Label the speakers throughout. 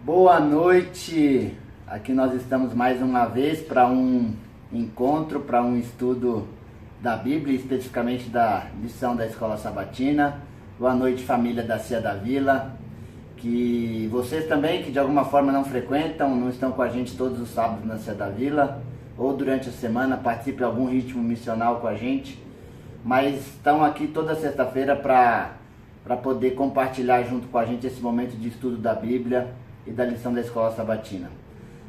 Speaker 1: Boa noite, aqui nós estamos mais uma vez para um encontro, para um estudo da Bíblia, especificamente da lição da Escola Sabatina. Boa noite, família da Cia da Vila, que vocês também, que de alguma forma não frequentam, não estão com a gente todos os sábados na Cia da Vila, ou durante a semana participem de algum ritmo missional com a gente, mas estão aqui toda sexta-feira para poder compartilhar junto com a gente esse momento de estudo da Bíblia e da lição da Escola Sabatina.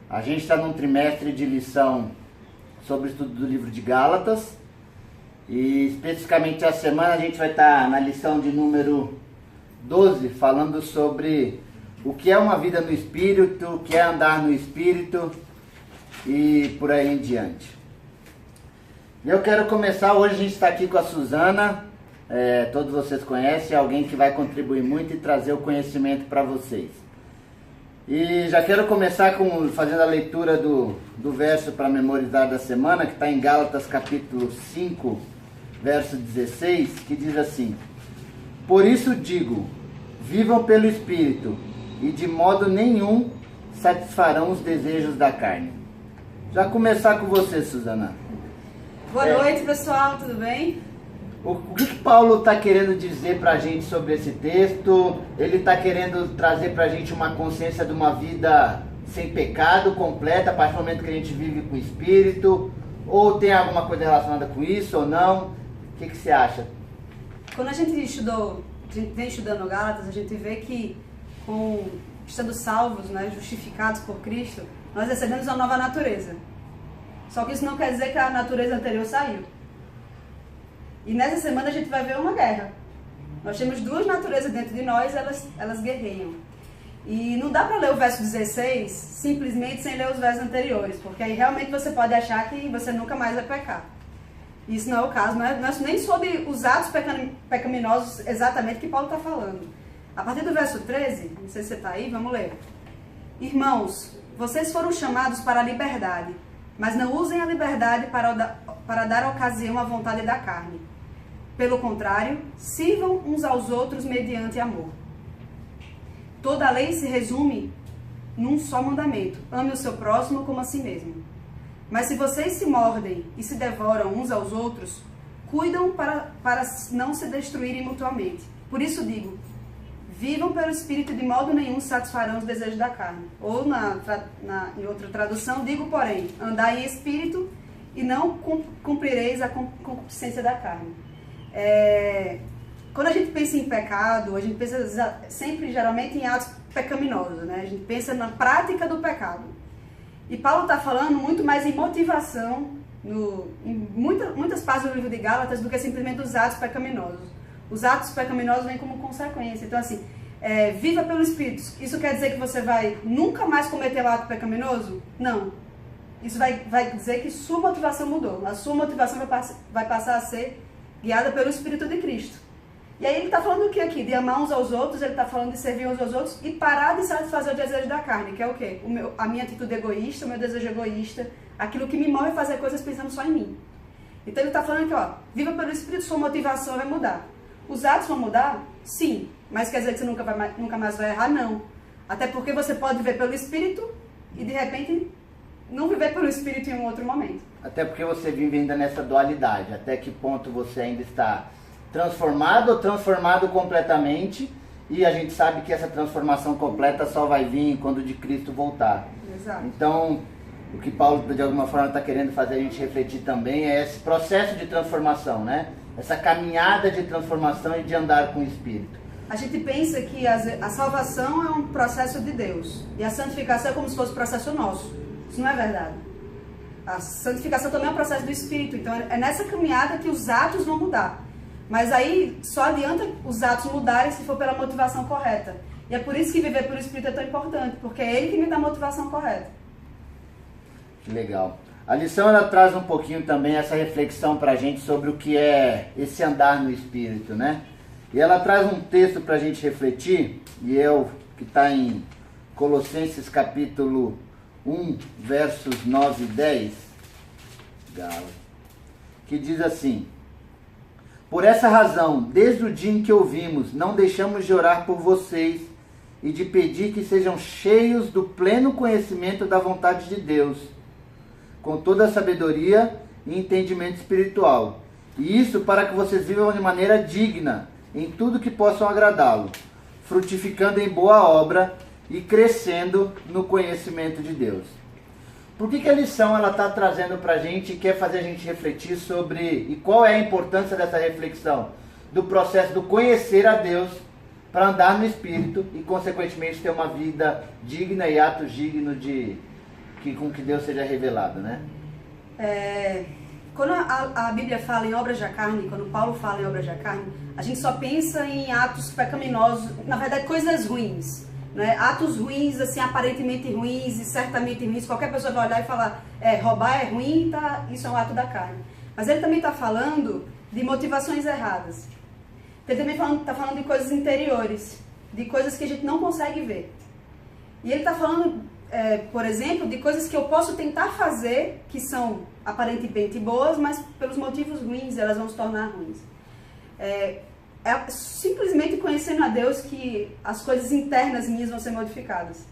Speaker 1: A gente está num trimestre de lição sobre o estudo do livro de Gálatas, e especificamente essa semana a gente vai estar na lição de número 12, falando sobre o que é uma vida no Espírito, o que é andar no Espírito e por aí em diante. Eu quero começar, hoje a gente está aqui com a Suzana, todos vocês conhecem, alguém que vai contribuir muito e trazer o conhecimento para vocês. E já quero começar fazendo a leitura do verso para memorizar da semana, que está em Gálatas capítulo 5, verso 16, que diz assim: Por isso digo, vivam pelo Espírito, e de modo nenhum satisfarão os desejos da carne. Já começar com você, Suzana.
Speaker 2: Boa noite, pessoal, tudo bem?
Speaker 1: O que Paulo está querendo dizer para a gente sobre esse texto? Ele está querendo trazer para a gente uma consciência de uma vida sem pecado, completa, a partir do momento que a gente vive com o Espírito? Ou tem alguma coisa relacionada com isso ou não? O que você acha?
Speaker 2: Quando a gente vem estudando Gálatas, a gente vê que, estando salvos, né, justificados por Cristo, nós recebemos uma nova natureza. Só que isso não quer dizer que a natureza anterior saiu. E nessa semana a gente vai ver uma guerra. Nós temos duas naturezas dentro de nós, elas guerreiam. E não dá para ler o verso 16 simplesmente sem ler os versos anteriores, porque aí realmente você pode achar que você nunca mais vai pecar. Isso não é o caso, não é nem sobre os atos pecaminosos exatamente que Paulo está falando. A partir do verso 13, não sei se você está aí, vamos ler. Irmãos, vocês foram chamados para a liberdade, mas não usem a liberdade para dar ocasião à vontade da carne. Pelo contrário, sirvam uns aos outros mediante amor. Toda a lei se resume num só mandamento: ame o seu próximo como a si mesmo. Mas se vocês se mordem e se devoram uns aos outros, cuidam para não se destruírem mutuamente. Por isso digo, vivam pelo Espírito, de modo nenhum satisfarão os desejos da carne. Ou em outra tradução, digo, porém, andai em Espírito e não cumprireis a concupiscência da carne. Quando a gente pensa em pecado, a gente pensa sempre, geralmente, em atos pecaminosos, né? A gente pensa na prática do pecado. E Paulo está falando muito mais em motivação, em muitas partes do livro de Gálatas, do que simplesmente os atos pecaminosos. Os atos pecaminosos vêm como consequência. Então, assim, viva pelo Espírito. Isso quer dizer que você vai nunca mais cometer o ato pecaminoso? Não. Isso vai dizer que sua motivação mudou. A sua motivação vai passar a ser guiada pelo Espírito de Cristo. E aí ele está falando o que aqui? De amar uns aos outros, ele está falando de servir uns aos outros e parar de satisfazer o desejo da carne, que é o quê? A minha atitude egoísta, o meu desejo egoísta, aquilo que me move a fazer coisas pensando só em mim. Então ele está falando aqui, ó, viva pelo Espírito, sua motivação vai mudar. Os atos vão mudar? Sim. Mas quer dizer que você nunca mais vai errar? Não. Até porque você pode viver pelo Espírito e de repente não viver pelo Espírito em um outro momento.
Speaker 1: Até porque você vive ainda nessa dualidade. Até que ponto você ainda está transformado ou transformado completamente, e a gente sabe que essa transformação completa só vai vir quando de Cristo voltar.
Speaker 2: Exato.
Speaker 1: Então, o que Paulo de alguma forma está querendo fazer a gente refletir também é esse processo de transformação, né? Essa caminhada de transformação e de andar com o Espírito.
Speaker 2: A gente pensa que a salvação é um processo de Deus, e a santificação é como se fosse um processo nosso. Isso não é verdade. A santificação também é um processo do Espírito, então é nessa caminhada que os atos vão mudar. Mas aí só adianta os atos mudarem se for pela motivação correta. E é por isso que viver pelo Espírito é tão importante, porque é ele que me dá a motivação correta.
Speaker 1: Que legal. A lição ela traz um pouquinho também essa reflexão para a gente sobre o que é esse andar no Espírito, né? E ela traz um texto para a gente refletir, que está em Colossenses capítulo 1, versos 9 e 10, que diz assim: Por essa razão, desde o dia em que ouvimos, não deixamos de orar por vocês e de pedir que sejam cheios do pleno conhecimento da vontade de Deus, com toda a sabedoria e entendimento espiritual. E isso para que vocês vivam de maneira digna em tudo que possam agradá-lo, frutificando em boa obra e crescendo no conhecimento de Deus. Por que a lição ela está trazendo para a gente e quer fazer a gente refletir sobre, e qual é a importância dessa reflexão? Do processo do conhecer a Deus para andar no Espírito e, consequentemente, ter uma vida digna e atos dignos com que Deus seja revelado, né?
Speaker 2: Quando a Bíblia fala em obras da carne, quando Paulo fala em obras da carne, a gente só pensa em atos pecaminosos, na verdade, coisas ruins. Né? Atos ruins, assim, aparentemente ruins e certamente ruins. Qualquer pessoa vai olhar e falar, roubar é ruim, tá, isso é um ato da carne. Mas ele também está falando de motivações erradas. Ele também está falando de coisas interiores, de coisas que a gente não consegue ver. E ele está falando, por exemplo, de coisas que eu posso tentar fazer, que são aparentemente boas, mas pelos motivos ruins elas vão se tornar ruins. É simplesmente conhecendo a Deus que as coisas internas minhas vão ser modificadas.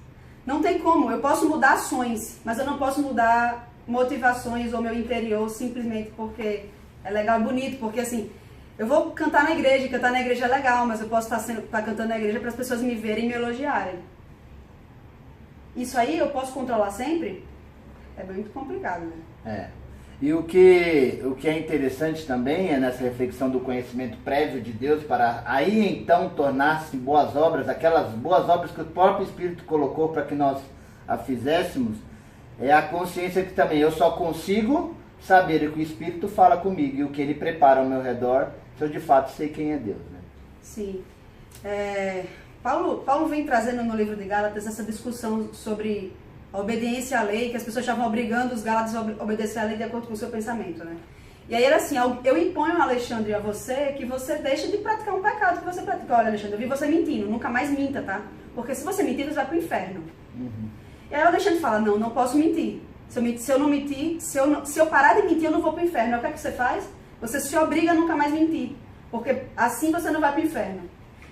Speaker 2: Não tem como, eu posso mudar ações, mas eu não posso mudar motivações ou meu interior simplesmente porque é legal e bonito, porque assim, eu vou cantar na igreja é legal, mas eu posso estar cantando na igreja para as pessoas me verem e me elogiarem. Isso aí eu posso controlar sempre? É muito complicado, né?
Speaker 1: E o que é interessante também é nessa reflexão do conhecimento prévio de Deus para aí então tornar-se boas obras, aquelas boas obras que o próprio Espírito colocou para que nós a fizéssemos, é a consciência que também eu só consigo saber o que o Espírito fala comigo e o que ele prepara ao meu redor, se eu de fato sei quem é Deus, né?
Speaker 2: Sim. Paulo vem trazendo no livro de Gálatas essa discussão sobre a obediência à lei, que as pessoas estavam obrigando os Gálatas a obedecer à lei de acordo com o seu pensamento, né? E aí era assim, eu imponho, Alexandre, a você que você deixe de praticar um pecado que você pratica. Olha, Alexandre, eu vi você mentindo, nunca mais minta, tá? Porque se você mentir, você vai pro inferno. Uhum. E aí o Alexandre fala, não posso mentir. Se eu não mentir, se eu parar de mentir, eu não vou pro inferno. Aí o que é que você faz? Você se obriga a nunca mais mentir, porque assim você não vai pro inferno.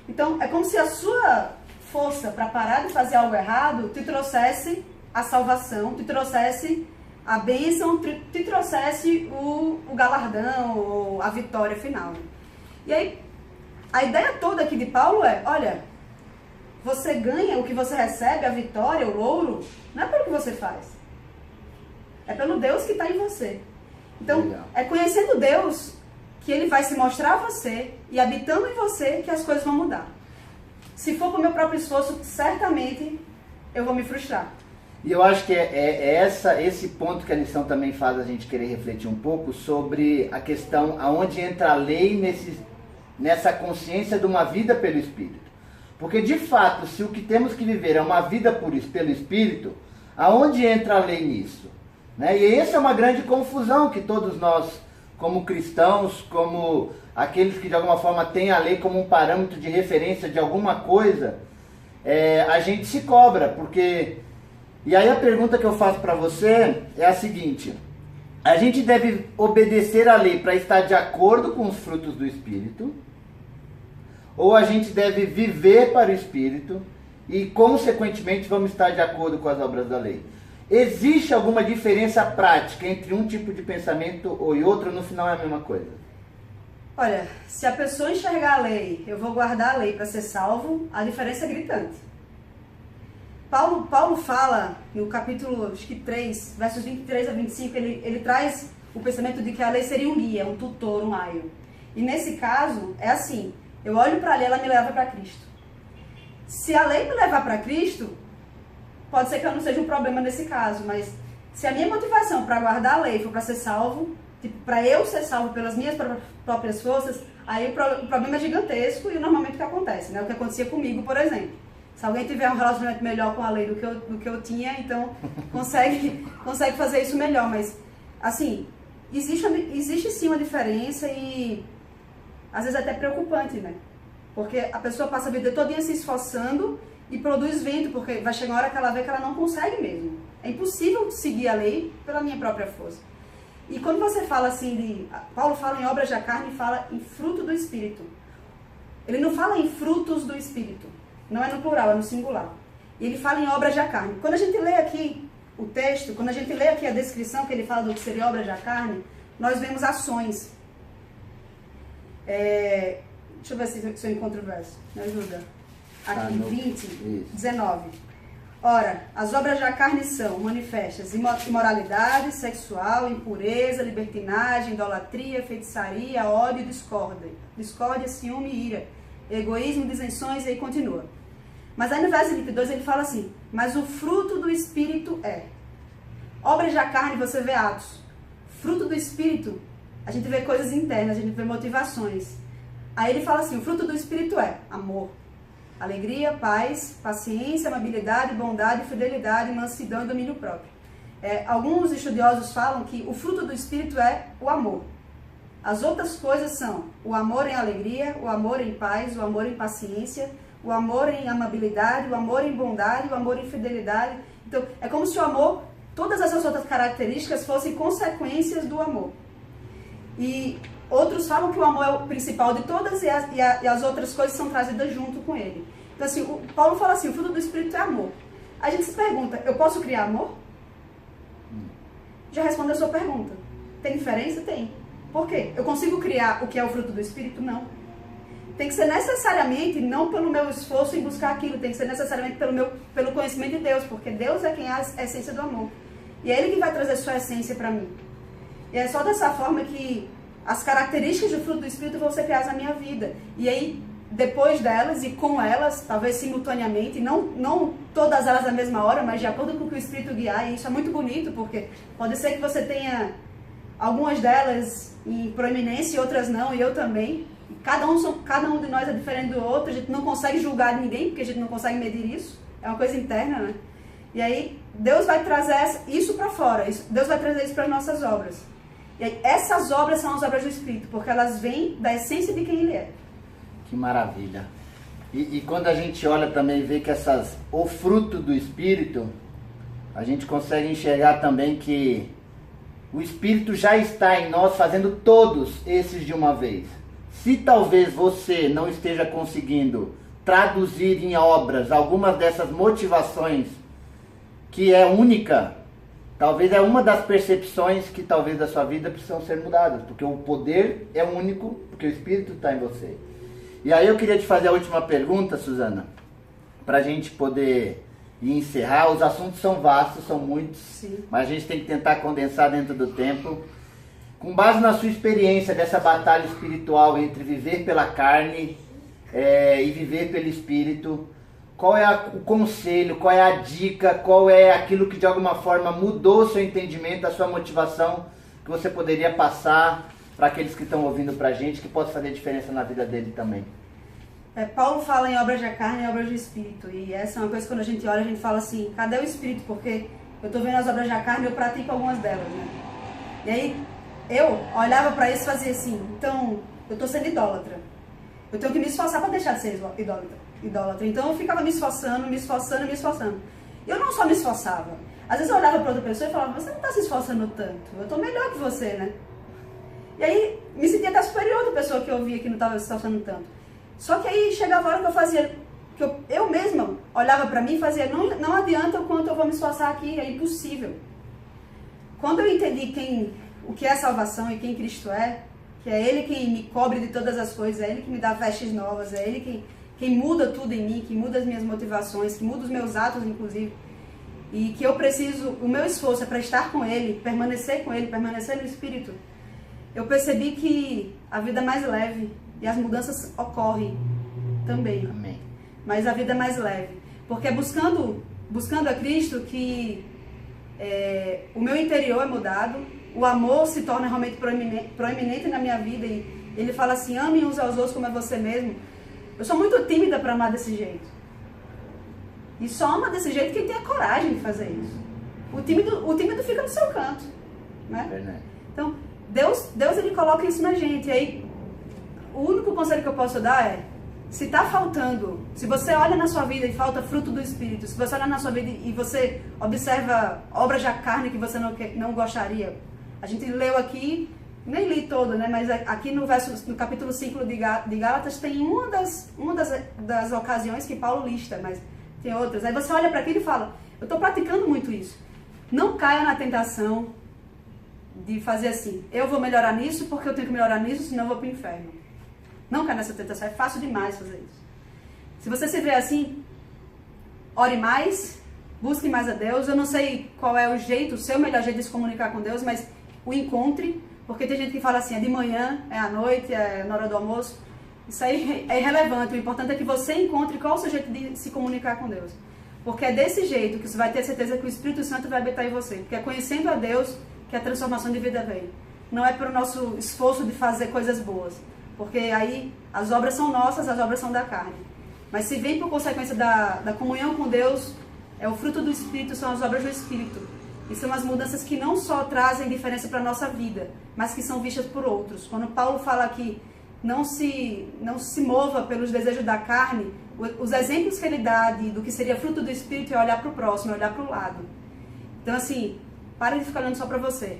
Speaker 2: Então, é como se a sua força para parar de fazer algo errado te trouxesse a salvação, te trouxesse a bênção, te trouxesse o galardão, ou a vitória final. E aí, a ideia toda aqui de Paulo é, olha, você ganha o que você recebe, a vitória, o ouro, não é pelo que você faz. É pelo Deus que está em você. Então, legal. É conhecendo Deus que Ele vai se mostrar a você e habitando em você que as coisas vão mudar. Se for com o meu próprio esforço, certamente eu vou me frustrar.
Speaker 1: E eu acho que esse ponto que a lição também faz a gente querer refletir um pouco sobre a questão aonde entra a lei nessa consciência de uma vida pelo Espírito. Porque de fato, se o que temos que viver é uma vida pelo Espírito, aonde entra a lei nisso? Né? E essa é uma grande confusão que todos nós, como cristãos, como aqueles que de alguma forma têm a lei como um parâmetro de referência de alguma coisa, a gente se cobra, porque... E aí a pergunta que eu faço para você é a seguinte: a gente deve obedecer à lei para estar de acordo com os frutos do Espírito, ou a gente deve viver para o Espírito e consequentemente vamos estar de acordo com as obras da lei? Existe alguma diferença prática entre um tipo de pensamento e outro? No final é a mesma coisa?
Speaker 2: Olha, se a pessoa enxergar a lei, eu vou guardar a lei para ser salvo, a diferença é gritante. Paulo fala no capítulo, acho que 3, versos 23 a 25, ele traz o pensamento de que a lei seria um guia, um tutor, um aio. E nesse caso, é assim, eu olho para a lei, ela me leva para Cristo. Se a lei me levar para Cristo, pode ser que eu não seja um problema nesse caso, mas se a minha motivação para guardar a lei for para ser salvo, tipo, para eu ser salvo pelas minhas próprias forças, aí o problema é gigantesco e normalmente o que acontece, né? O que acontecia comigo, por exemplo. Se alguém tiver um relacionamento melhor com a lei do que eu tinha, então consegue fazer isso melhor. Mas, assim, existe sim uma diferença e às vezes é até preocupante, né? Porque a pessoa passa a vida toda se esforçando e produz vento, porque vai chegar uma hora que ela vê que ela não consegue mesmo. É impossível seguir a lei pela minha própria força. E quando você fala assim, Paulo fala em obras da carne e fala em fruto do Espírito. Ele não fala em frutos do Espírito. Não é no plural, é no singular. E ele fala em obras da carne. Quando a gente lê aqui o texto, quando a gente lê aqui a descrição que ele fala do que seria obras da carne, nós vemos ações. Deixa eu ver se eu encontro o verso. Me ajuda. Aqui, 20, 19. Ora, as obras da carne são manifestas: imoralidade sexual, impureza, libertinagem, idolatria, feitiçaria, ódio, discórdia, ciúme e ira, egoísmo, disenções, e aí continua. Mas aí no verso 22 ele fala assim: mas o fruto do Espírito é. Obras da carne você vê atos. Fruto do Espírito, a gente vê coisas internas, a gente vê motivações. Aí ele fala assim: o fruto do Espírito é amor, alegria, paz, paciência, amabilidade, bondade, fidelidade, mansidão e domínio próprio. Alguns estudiosos falam que o fruto do Espírito é o amor. As outras coisas são o amor em alegria, o amor em paz, o amor em paciência, o amor em amabilidade, o amor em bondade, o amor em fidelidade. Então, é como se o amor, todas essas outras características fossem consequências do amor. E outros falam que o amor é o principal de todas e as outras coisas são trazidas junto com ele. Então, assim, o Paulo fala assim: o fruto do Espírito é amor. A gente se pergunta: eu posso criar amor? Já responde a sua pergunta. Tem diferença? Tem. Por quê? Eu consigo criar o que é o fruto do Espírito? Não. Tem que ser necessariamente, não pelo meu esforço em buscar aquilo, tem que ser necessariamente pelo conhecimento de Deus, porque Deus é quem é a essência do amor. E é Ele que vai trazer sua essência para mim. E é só dessa forma que as características do fruto do Espírito vão ser criadas na minha vida. E aí, depois delas e com elas, talvez simultaneamente, não todas elas na mesma hora, mas de acordo com o que o Espírito guiar, e isso é muito bonito, porque pode ser que você tenha algumas delas em proeminência e outras não, e eu também. Cada um de nós é diferente do outro, a gente não consegue julgar ninguém, porque a gente não consegue medir isso, é uma coisa interna, né? E aí, Deus vai trazer isso para fora, Deus vai trazer isso para as nossas obras. E aí, essas obras são as obras do Espírito, porque elas vêm da essência de quem Ele é.
Speaker 1: Que maravilha. E quando a gente olha também e vê que o fruto do Espírito, a gente consegue enxergar também que o Espírito já está em nós fazendo todos esses de uma vez. Se talvez você não esteja conseguindo traduzir em obras algumas dessas motivações que é única, talvez é uma das percepções que talvez da sua vida precisam ser mudadas, porque o poder é único, porque o Espírito está em você. E aí eu queria te fazer a última pergunta, Suzana, para a gente poder encerrar. Os assuntos são vastos, são muitos, sim, mas a gente tem que tentar condensar dentro do tempo. Com base na sua experiência dessa batalha espiritual entre viver pela carne e viver pelo Espírito, qual é o conselho, qual é a dica, qual é aquilo que de alguma forma mudou o seu entendimento, a sua motivação, que você poderia passar para aqueles que estão ouvindo para a gente, que possa fazer diferença na vida dele também?
Speaker 2: Paulo fala em obras da carne e obras do Espírito, e essa é uma coisa que quando a gente olha, a gente fala assim: cadê o Espírito? Porque eu estou vendo as obras da carne e eu pratico algumas delas, né? E aí eu olhava para isso e fazia assim: então eu estou sendo idólatra, eu tenho que me esforçar para deixar de ser idólatra. Então eu ficava me esforçando. E eu não só me esforçava, às vezes eu olhava para outra pessoa e falava: você não está se esforçando tanto, eu estou melhor que você, né? E aí me sentia até superior da pessoa que eu via que não estava se esforçando tanto. Só que aí chegava a hora que eu fazia, que eu mesma olhava para mim e fazia: não adianta o quanto eu vou me esforçar aqui, é impossível. Quando eu entendi o que é salvação e quem Cristo é, que é Ele quem me cobre de todas as coisas, é Ele que me dá vestes novas, é Ele quem muda tudo em mim, que muda as minhas motivações, que muda os meus atos, inclusive, e que eu preciso, o meu esforço é para estar com Ele, permanecer no Espírito, eu percebi que a vida é mais leve e as mudanças ocorrem também.
Speaker 1: Amém.
Speaker 2: Mas a vida é mais leve, porque é buscando a Cristo que o meu interior é mudado, o amor se torna realmente proeminente na minha vida, e Ele fala assim: ame uns aos outros como é você mesmo. Eu sou muito tímida para amar desse jeito, e só ama desse jeito quem tem a coragem de fazer isso. O tímido fica no seu canto, né?
Speaker 1: Verdade.
Speaker 2: Então Deus Ele coloca isso na gente. E aí o único conselho que eu posso dar é: se está faltando, se você olha na sua vida e falta fruto do Espírito, se você olha na sua vida e você observa obras da carne que você não gostaria. A gente leu aqui nem li todo, né? Mas aqui no capítulo 5 de Gálatas tem uma das ocasiões que Paulo lista, mas tem outras. Aí você olha para aquilo e fala, eu estou praticando muito isso. Não caia na tentação de fazer assim, eu vou melhorar nisso porque eu tenho que melhorar nisso, senão eu vou para o inferno. Não caia nessa tentação, é fácil demais fazer isso. Se você se vê assim, ore mais, busque mais a Deus. Eu não sei qual é o seu melhor jeito de se comunicar com Deus, mas o encontre, porque tem gente que fala assim, é de manhã, é à noite, é na hora do almoço. Isso aí é irrelevante, o importante é que você encontre qual é o seu jeito de se comunicar com Deus. Porque é desse jeito que você vai ter certeza que o Espírito Santo vai habitar em você. Porque é conhecendo a Deus que a transformação de vida vem. Não é pelo nosso esforço de fazer coisas boas. Porque aí as obras são nossas, as obras são da carne. Mas se vem por consequência da comunhão com Deus, é o fruto do Espírito, são as obras do Espírito. E são as mudanças que não só trazem diferença para a nossa vida, mas que são vistas por outros. Quando Paulo fala que não se mova pelos desejos da carne, os exemplos que ele dá do que seria fruto do Espírito é olhar para o próximo, é olhar para o lado. Então assim, pare de ficar olhando só para você.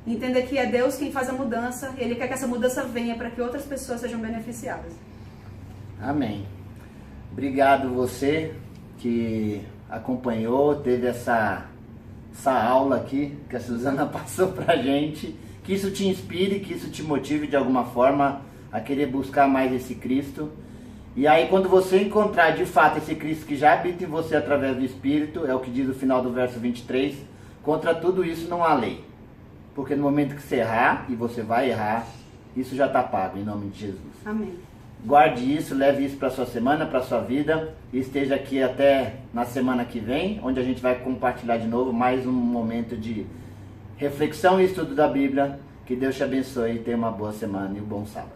Speaker 2: Entenda que é Deus quem faz a mudança, e Ele quer que essa mudança venha para que outras pessoas sejam beneficiadas.
Speaker 1: Amém. Obrigado você que acompanhou, teve essa aula aqui que a Suzana passou pra gente. Que isso te inspire, que isso te motive de alguma forma a querer buscar mais esse Cristo. E aí quando você encontrar de fato esse Cristo que já habita em você através do Espírito, é o que diz o final do verso 23, contra tudo isso não há lei. Porque no momento que você errar, e você vai errar, isso já está pago, em nome de Jesus.
Speaker 2: Amém.
Speaker 1: Guarde isso, leve isso para sua semana, para sua vida, e esteja aqui até na semana que vem, onde a gente vai compartilhar de novo mais um momento de reflexão e estudo da Bíblia. Que Deus te abençoe e tenha uma boa semana e um bom sábado.